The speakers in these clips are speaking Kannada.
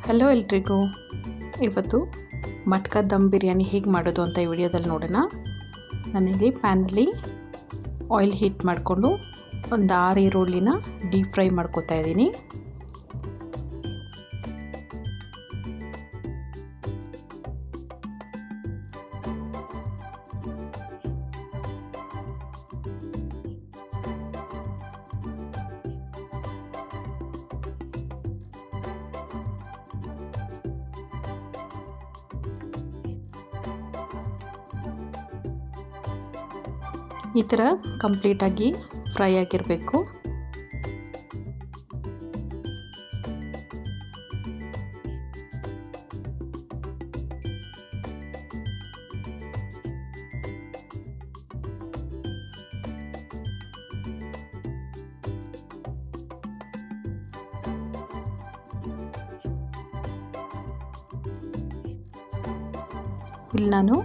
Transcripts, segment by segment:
ಹಲೋ ಎಲ್ರಿಗೂ. ಇವತ್ತು ಮಟ್ಕಾ ದಮ್ ಬಿರಿಯಾನಿ ಹೇಗೆ ಮಾಡೋದು ಅಂತ ಈ ವಿಡಿಯೋದಲ್ಲಿ ನೋಡೋಣ. ನಾನಿಲ್ಲಿ ಪ್ಯಾನಲ್ಲಿ ಆಯಿಲ್ ಹೀಟ್ ಮಾಡಿಕೊಂಡು ಒಂದು 6 ಈರುಳ್ಳಿನ ಡೀಪ್ ಫ್ರೈ ಮಾಡ್ಕೊತಾ ಇದ್ದೀನಿ. ಈ ಥರ ಕಂಪ್ಲೀಟಾಗಿ ಫ್ರೈ ಆಗಿರಬೇಕು. ಇಲ್ಲಿ ನಾನು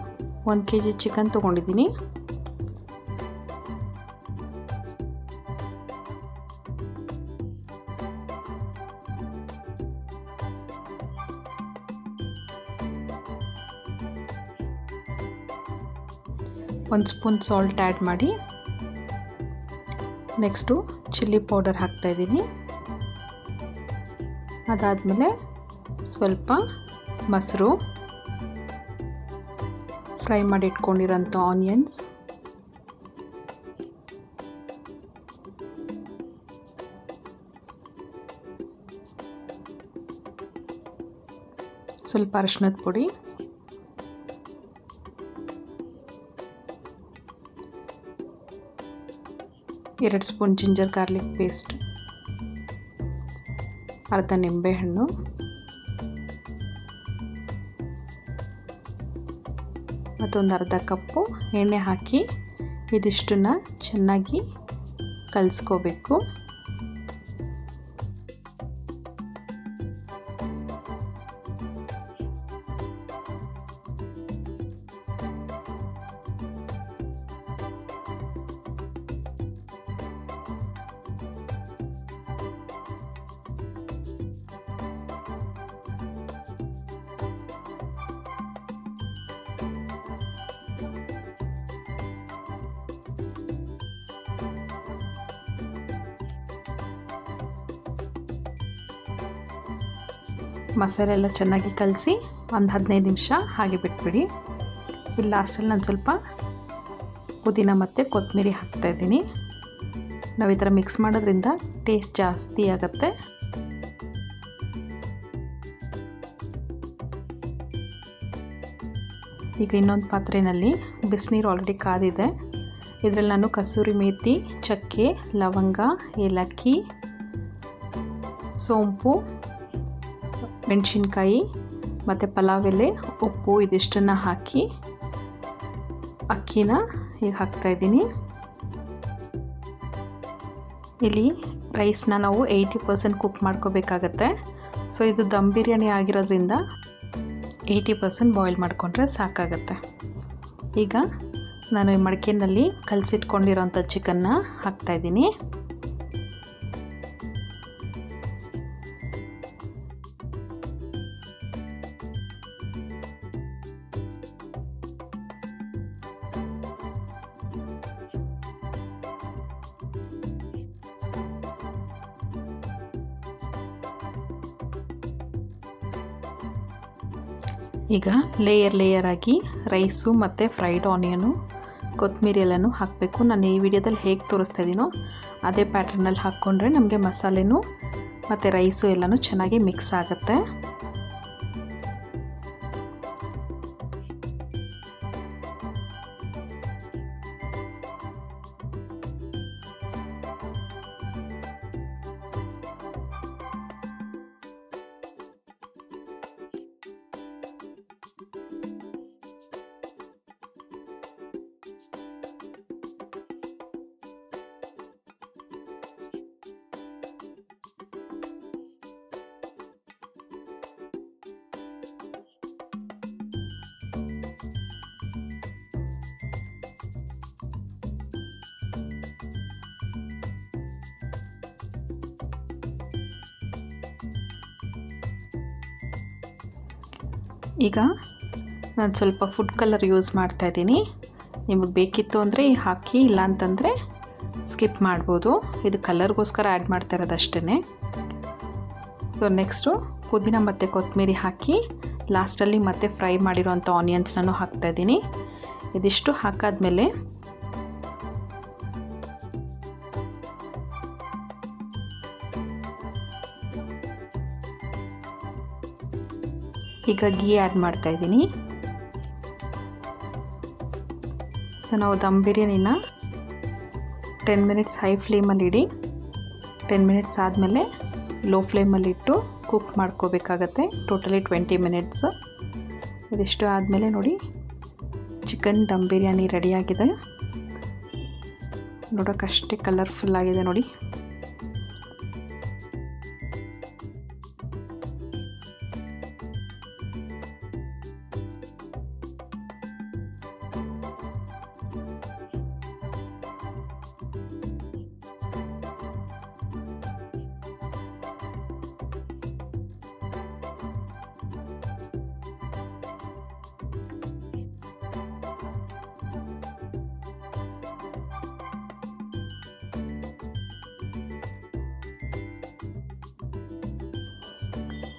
1 kg ಚಿಕನ್ ತೊಗೊಂಡಿದ್ದೀನಿ. ಒಂದು ಸ್ಪೂನ್ ಸಾಲ್ಟ್ ಆ್ಯಡ್ ಮಾಡಿ, ನೆಕ್ಸ್ಟು ಚಿಲ್ಲಿ ಪೌಡರ್ ಹಾಕ್ತಾಯಿದ್ದೀನಿ. ಅದಾದಮೇಲೆ ಸ್ವಲ್ಪ ಮೊಸರು, ಫ್ರೈ ಮಾಡಿ ಇಟ್ಕೊಂಡಿರೋಂಥ ಆನಿಯನ್ಸ್, ಸ್ವಲ್ಪ ಅರಿಶಿನದ ಪುಡಿ, ಎರಡು ಸ್ಪೂನ್ ಜಿಂಜರ್ ಗಾರ್ಲಿಕ್ ಪೇಸ್ಟ್, ಅರ್ಧ ನಿಂಬೆಹಣ್ಣು, ಮತ್ತೊಂದು ಅರ್ಧ ಕಪ್ಪು ಎಣ್ಣೆ ಹಾಕಿ ಇದಿಷ್ಟನ್ನು ಚೆನ್ನಾಗಿ ಕಲಿಸ್ಕೋಬೇಕು. ಮಸಾಲೆ ಎಲ್ಲ ಚೆನ್ನಾಗಿ ಕಲಸಿ ಒಂದು 15 ನಿಮಿಷ ಹಾಗೆ ಬಿಟ್ಬಿಡಿ. ಇಲ್ಲಿ ಲಾಸ್ಟಲ್ಲಿ ನಾನು ಸ್ವಲ್ಪ ಪುದೀನ ಮತ್ತು ಕೊತ್ತಂಬರಿ ಹಾಕ್ತಾಯಿದ್ದೀನಿ. ನಾವು ಈ ಥರ ಮಿಕ್ಸ್ ಮಾಡೋದ್ರಿಂದ ಟೇಸ್ಟ್ ಜಾಸ್ತಿ ಆಗುತ್ತೆ. ಈಗ ಇನ್ನೊಂದು ಪಾತ್ರೆಯಲ್ಲಿ ಬಿಸಿನೀರು ಆಲ್ರೆಡಿ ಕಾದಿದೆ. ಇದರಲ್ಲಿ ನಾನು ಕಸೂರಿ ಮೇಥಿ, ಚಕ್ಕೆ, ಲವಂಗ, ಏಲಕ್ಕಿ, ಸೋಂಪು, ಮೆಣಸಿನ್ಕಾಯಿ ಮತ್ತು ಪಲಾವ್ ಎಲೆ, ಉಪ್ಪು ಇದಿಷ್ಟನ್ನು ಹಾಕಿ ಅಕ್ಕಿನ ಈಗ ಹಾಕ್ತಾಯಿದ್ದೀನಿ. ಇಲ್ಲಿ ರೈಸ್ನ ನಾವು 80% ಕುಕ್ ಮಾಡ್ಕೋಬೇಕಾಗತ್ತೆ. ಸೊ ಇದು ದಮ್ ಬಿರಿಯಾನಿ ಆಗಿರೋದ್ರಿಂದ 80% ಬಾಯ್ಲ್ ಮಾಡಿಕೊಂಡ್ರೆ ಸಾಕಾಗತ್ತೆ. ಈಗ ನಾನು ಈ ಮಡಿಕೆಯಲ್ಲಿ ಕಲಸಿಟ್ಕೊಂಡಿರೋಂಥ ಚಿಕನ್ನ ಹಾಕ್ತಾಯಿದ್ದೀನಿ. ಈಗ ಲೇಯರ್ ಆಗಿ ರೈಸು ಮತ್ತು ಫ್ರೈಡ್ ಆನಿಯನು, ಕೊತ್ತಂಬರಿ ಎಲ್ಲನೂ ಹಾಕಬೇಕು. ನಾನು ಈ ವಿಡಿಯೋದಲ್ಲಿ ಹೇಗೆ ತೋರಿಸ್ತಾ ಇದ್ದೀನೋ ಅದೇ ಪ್ಯಾಟ್ರನಲ್ಲಿ ಹಾಕ್ಕೊಂಡ್ರೆ ನಮಗೆ ಮಸಾಲೆನೂ ಮತ್ತು ರೈಸು ಎಲ್ಲನೂ ಚೆನ್ನಾಗಿ ಮಿಕ್ಸ್ ಆಗುತ್ತೆ. ಈಗ ನಾನು ಸ್ವಲ್ಪ ಫುಡ್ ಕಲರ್ ಯೂಸ್ ಮಾಡ್ತಾಯಿದ್ದೀನಿ. ನಿಮಗೆ ಬೇಕಿತ್ತು ಅಂದರೆ ಹಾಕಿ, ಇಲ್ಲ ಅಂತಂದರೆ ಸ್ಕಿಪ್ ಮಾಡ್ಬೋದು. ಇದು ಕಲರ್ಗೋಸ್ಕರ ಆ್ಯಡ್ ಮಾಡ್ತಾ ಇರೋದು ಅಷ್ಟೇ. ಸೊ ನೆಕ್ಸ್ಟು ಪುದೀನ ಮತ್ತು ಕೊತ್ತಂಬರಿ ಹಾಕಿ ಲಾಸ್ಟಲ್ಲಿ ಮತ್ತೆ ಫ್ರೈ ಮಾಡಿರೋಂಥ ಆನಿಯನ್ಸ್ನೂ ಹಾಕ್ತಾಯಿದ್ದೀನಿ. ಇದಿಷ್ಟು ಹಾಕಾದ್ಮೇಲೆ ಈಗ ಗೀ ಆ್ಯಡ್ ಮಾಡ್ತಾಯಿದ್ದೀನಿ. ಸೊ ನಾವು ದಮ್ ಬಿರಿಯಾನಿನ 10 ಮಿನಿಟ್ಸ್ ಹೈ ಫ್ಲೇಮಲ್ಲಿ ಇಡಿ. 10 ಮಿನಿಟ್ಸ್ ಆದಮೇಲೆ ಲೋ ಫ್ಲೇಮಲ್ಲಿಟ್ಟು ಕುಕ್ ಮಾಡ್ಕೋಬೇಕಾಗತ್ತೆ. Totally 20 minutes. ಇದಿಷ್ಟು ಆದಮೇಲೆ ನೋಡಿ, ಚಿಕನ್ ದಮ್ ಬಿರಿಯಾನಿ ರೆಡಿಯಾಗಿದೆ. ನೋಡೋಕ್ಕಷ್ಟೇ ಕಲರ್ಫುಲ್ ಆಗಿದೆ ನೋಡಿ.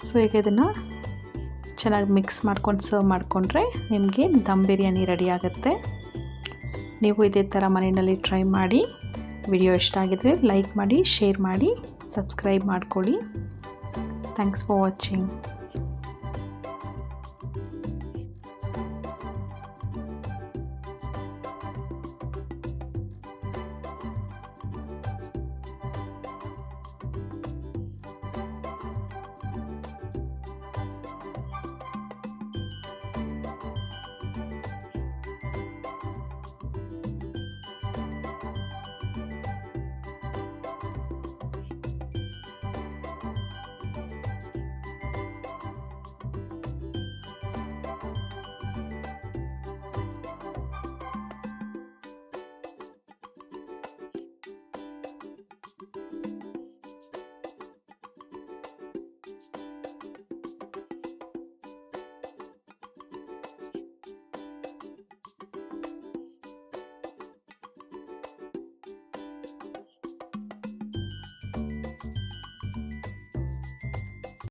ಸೊ ಈಗ ಇದನ್ನು ಚೆನ್ನಾಗಿ ಮಿಕ್ಸ್ ಮಾಡ್ಕೊಂಡು ಸರ್ವ್ ಮಾಡಿಕೊಂಡ್ರೆ ನಿಮಗೆ ದಮ್ ಬಿರಿಯಾನಿ ರೆಡಿ ಆಗುತ್ತೆ. ನೀವು ಇದೇ ಥರ ಮನೆಯಲ್ಲಿ ಟ್ರೈ ಮಾಡಿ. ವಿಡಿಯೋ ಇಷ್ಟ ಆಗಿದರೆ ಲೈಕ್ ಮಾಡಿ, ಶೇರ್ ಮಾಡಿ, ಸಬ್ಸ್ಕ್ರೈಬ್ ಮಾಡ್ಕೊಳ್ಳಿ. Thanks for watching.